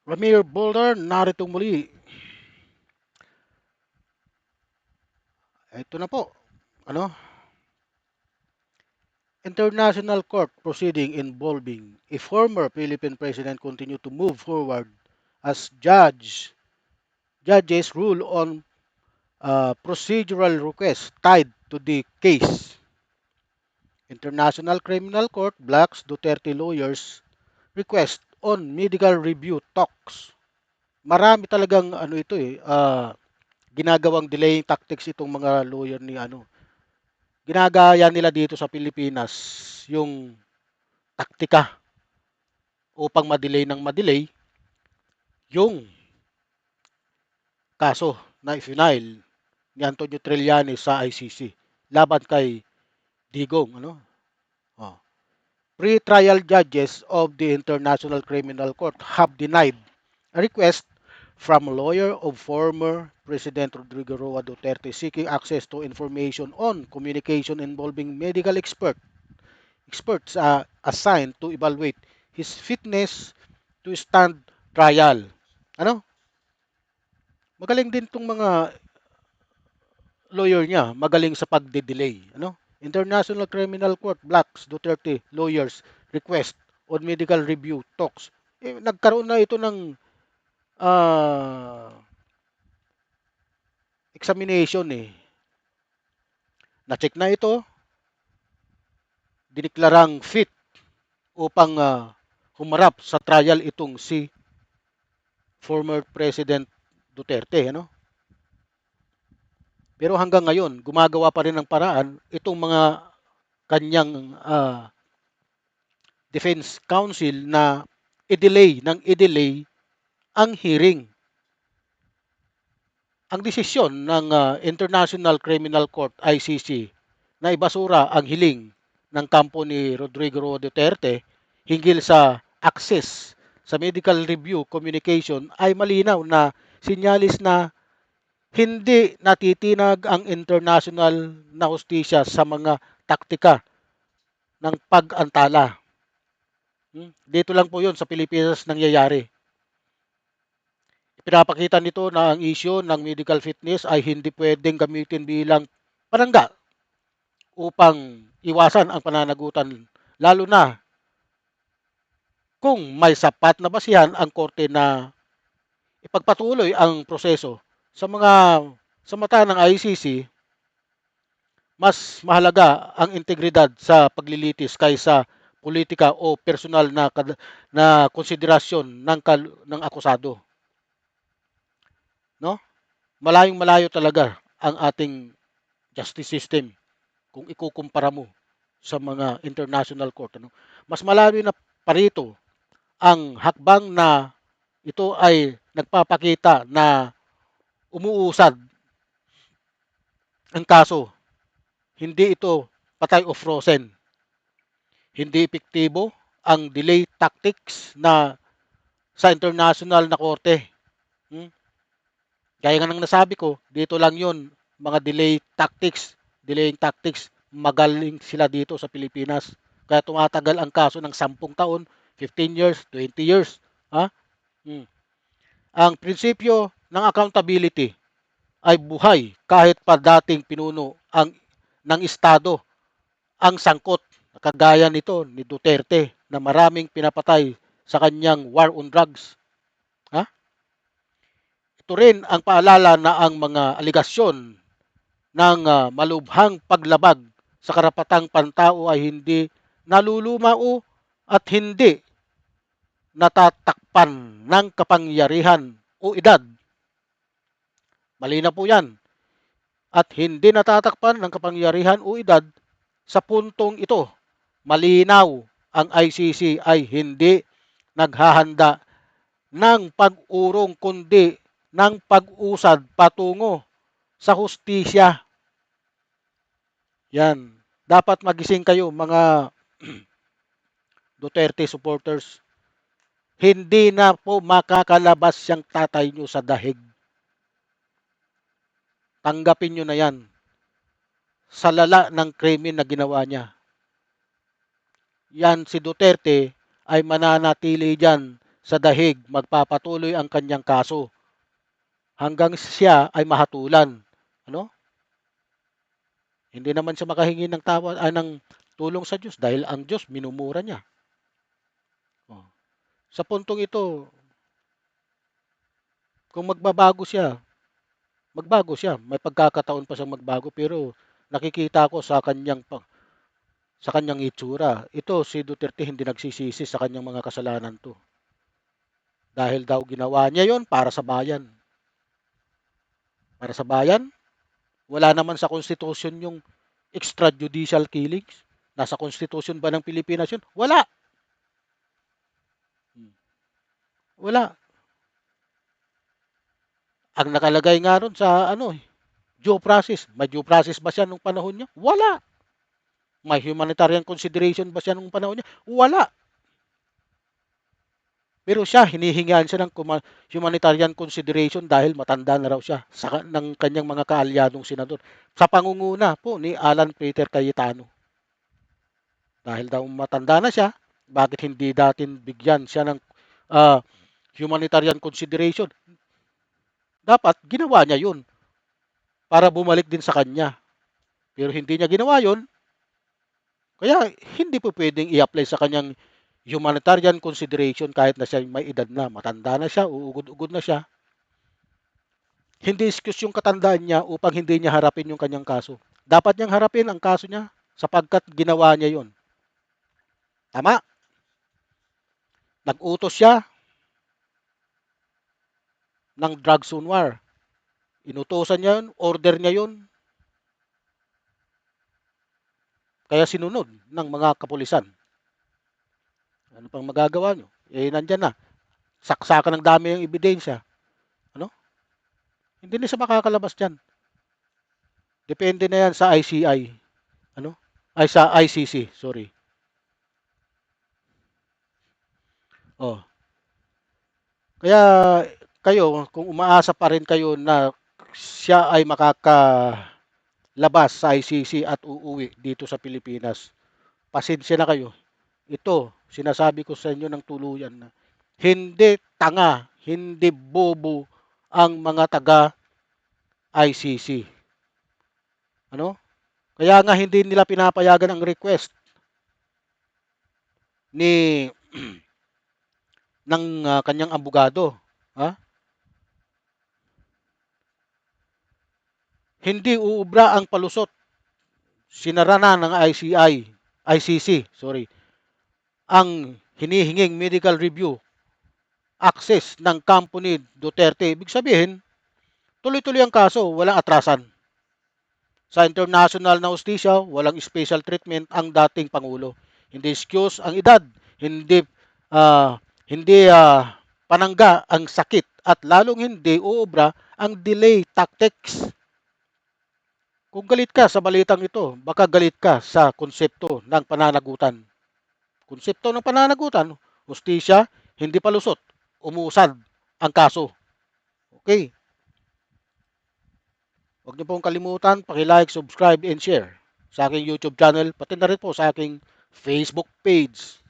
Ramir Boulder, narito muli. Ito na po. Ano? International court proceeding involving a former Philippine president continue to move forward as judges rule on procedural requests tied to the case. International Criminal Court blocks Duterte lawyers' request on medical review talks. Marami talagang ano ito ginagawang delaying tactics itong mga lawyer ni ginagaya nila dito sa Pilipinas yung taktika upang madelay ng madelay yung kaso na ifinail ni Antonio Trillanes sa ICC laban kay Digong. Oh. Pre-trial judges of the International Criminal Court have denied a request from a lawyer of former President Rodrigo Roa Duterte seeking access to information on communication involving medical experts assigned to evaluate his fitness to stand trial. Ano? Magaling din tong mga lawyer niya, magaling sa pagde-delay. International Criminal Court blocks Duterte lawyers request on medical review talks. Nagkaroon na ito ng ah, examination Na-check na ito, diniklarang fit upang humarap sa trial itong si former President Duterte. Pero hanggang ngayon, gumagawa pa rin ng paraan itong mga kanyang defense counsel na i-delay ang hearing. Ang desisyon ng International Criminal Court ICC na ibasura ang hiling ng kampo ni Rodrigo Roa Duterte hinggil sa access sa medical review communication ay malinaw na sinyalis na hindi natitinag ang international na hustisya sa mga taktika ng pag-antala. Dito lang po 'yon sa Pilipinas nangyayari. Pinapakita nito na ang issue ng medical fitness ay hindi pwedeng gamitin bilang panangga upang iwasan ang pananagutan, lalo na kung may sapat na basihan ang korte na ipagpatuloy ang proseso. Sa mata ng ICC, mas mahalaga ang integridad sa paglilitis kaysa politika o personal na konsiderasyon ng akusado. No? Malayong malayo talaga ang ating justice system kung ikukumpara mo sa mga international court. Mas malayo na parito ang hakbang na ito ay nagpapakita na umuusad ang kaso. Hindi ito patay o frozen. Hindi epektibo ang delay tactics na sa international na korte. Gaya nga ng nasabi ko, dito lang yon mga delaying tactics, magaling sila dito sa Pilipinas. Kaya tumatagal ang kaso ng 10 taon, 15 years, 20 years. Ha? Hmm. Ang prinsipyo ng accountability ay buhay kahit pa dating pinuno ng Estado ang sangkot. Kagaya nito ni Duterte na maraming pinapatay sa kanyang war on drugs. Ha? Ito rin ang paalala na ang mga aligasyon ng malubhang paglabag sa karapatang pantao ay hindi nalulumao at hindi natatakpan ng kapangyarihan o edad. Mali na po yan. At hindi natatakpan ng kapangyarihan o edad sa puntong ito. Malinaw ang ICC ay hindi naghahanda ng pag-urong kundi ng pag-usad patungo sa hustisya. Yan. Dapat magising kayo mga Duterte supporters. Hindi na po makakalabas siyang tatay nyo sa dahig. Tanggapin nyo na yan. Sa lala ng krimen na ginawa niya. Yan si Duterte ay mananatili dyan sa dahig, magpapatuloy ang kanyang kaso hanggang siya ay mahatulan. Ano? Hindi naman siya makahingi ng ng tulong sa Diyos dahil ang Diyos minumura niya. Oh. Sa puntong ito, kung magbago siya. May pagkakataon pa siyang magbago pero nakikita ko sa kanyang itsura. Ito si Duterte hindi nagsisisi sa kanyang mga kasalanan to. Dahil daw ginawa niya 'yon para sa bayan. Para sa bayan, wala naman sa konstitusyon yung extrajudicial killings. Nasa konstitusyon ba ng Pilipinas 'yun? Wala. Wala. Ang nakalagay nga ron sa due process. May due process ba siya nung panahon niya? Wala. May humanitarian consideration ba siya nung panahon niya? Wala. Pero siya, hinihingian siya ng humanitarian consideration dahil matanda na raw siya ng kanyang mga kaalyadong senador. Sa pangunguna po ni Alan Peter Cayetano. Dahil daw matanda na siya, bakit hindi datin bigyan siya ng uh, humanitarian consideration? Dapat ginawa niya yun para bumalik din sa kanya. Pero hindi niya ginawa yun, kaya hindi po pwedeng i-apply sa kanyang humanitarian consideration kahit na siya may edad na, matanda na siya, uugod-ugod na siya. Hindi excuse yung katandaan niya upang hindi niya harapin yung kanyang kaso. Dapat niyang harapin ang kaso niya sapagkat ginawa niya yon. Tama? Nag-utos siya ng drug zone war. Inutosan niya yun, order niya yun. Kaya sinunod ng mga kapulisan. Ano pang magagawa nyo? Nandyan na. Saksakan ng dami yung ebidensya. Ano? Hindi na siya makakalabas dyan. Depende na yan sa ICI. Ano? Ay, sa ICC, sorry. Oh. Kaya kayo, kung umaasa pa rin kayo na siya ay makakalabas sa ICC at uuwi dito sa Pilipinas, pasensya na kayo. Ito, sinasabi ko sa inyo ng tuluyan na hindi tanga, hindi bobo ang mga taga ICC. Ano? Kaya nga hindi nila pinapayagan ang request ni ng kanyang abogado. Ha? Hindi uubra ang palusot. Sinara na ng ICC, sorry, ang hinihinging medical review access ng kampo ni Duterte. Ibig sabihin, tuloy-tuloy ang kaso, walang atrasan. Sa international na hustisya, walang special treatment ang dating Pangulo. Hindi excuse ang edad, hindi uh, hindi panangga ang sakit at lalong hindi uubra ang delay tactics. Kung galit ka sa balitang ito, baka galit ka sa konsepto ng pananagutan. Konsepto ng pananagutan, hustisya, hindi palusot, umusad ang kaso. Okay? Huwag niyo pong kalimutan, paki-like, subscribe, and share sa aking YouTube channel, pati na rin po sa aking Facebook page.